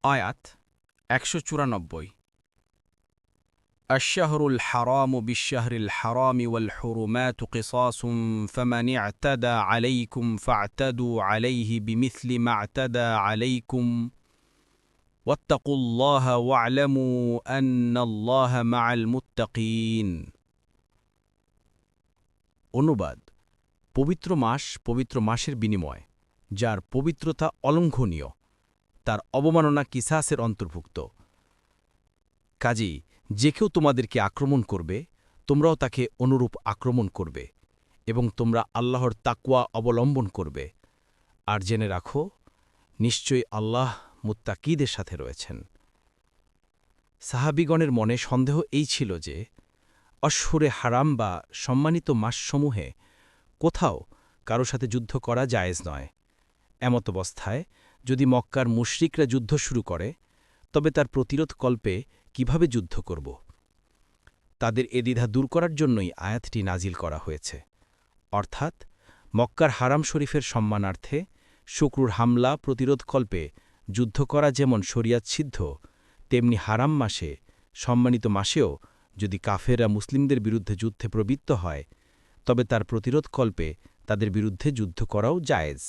আয়াত ১৯৪ الشهر الحرام بالشهر الحرام والحرمات قصاص فمن اعتدى عليكم فاعتدوا عليه بمثل ما اعتدى عليكم واتقوا الله واعلموا أن الله مع المتقين অনুবাদ পবিত্র মাস পবিত্র মাসের বিনিময় যার পবিত্রতা অলঙ্ঘনীয় তার অবমাননা কিসাসের অন্তর্ভুক্ত। কাজেই যে কেউ তোমাদেরকে আক্রমণ করবে তোমরাও তাকে অনুরূপ আক্রমণ করবে এবং তোমরা আল্লাহর তাকওয়া অবলম্বন করবে। আর জেনে রাখো, নিশ্চয়ই আল্লাহ মুত্তাকিদের সাথে রয়েছেন। সাহাবিগণের মনে সন্দেহ এই ছিল যে অশহুরে হারাম বা সম্মানিত মাসসমূহে কোথাও কারো সাথে যুদ্ধ করা জায়েজ নয়। এমতাবস্থায় যদি মক্কার মুশরিকরা যুদ্ধ শুরু করে তবে তার প্রতিরোধকল্পে কিভাবে যুদ্ধ করব। তাদের এ দ্বিধা দূর করার জন্যই আয়াতটি নাজিল করা হয়েছে। অর্থাৎ মক্কার হারাম শরীফের সম্মানার্থে শত্রুর হামলা প্রতিরোধকল্পে যুদ্ধ করা যেমন শরিয়াতসিদ্ধ, তেমনি হারাম মাসে সম্মানিত মাসেও যদি কাফেররা মুসলিমদের বিরুদ্ধে যুদ্ধে প্রবৃত্ত হয় তবে তার প্রতিরোধকল্পে তাদের বিরুদ্ধে যুদ্ধ করাও জায়েজ।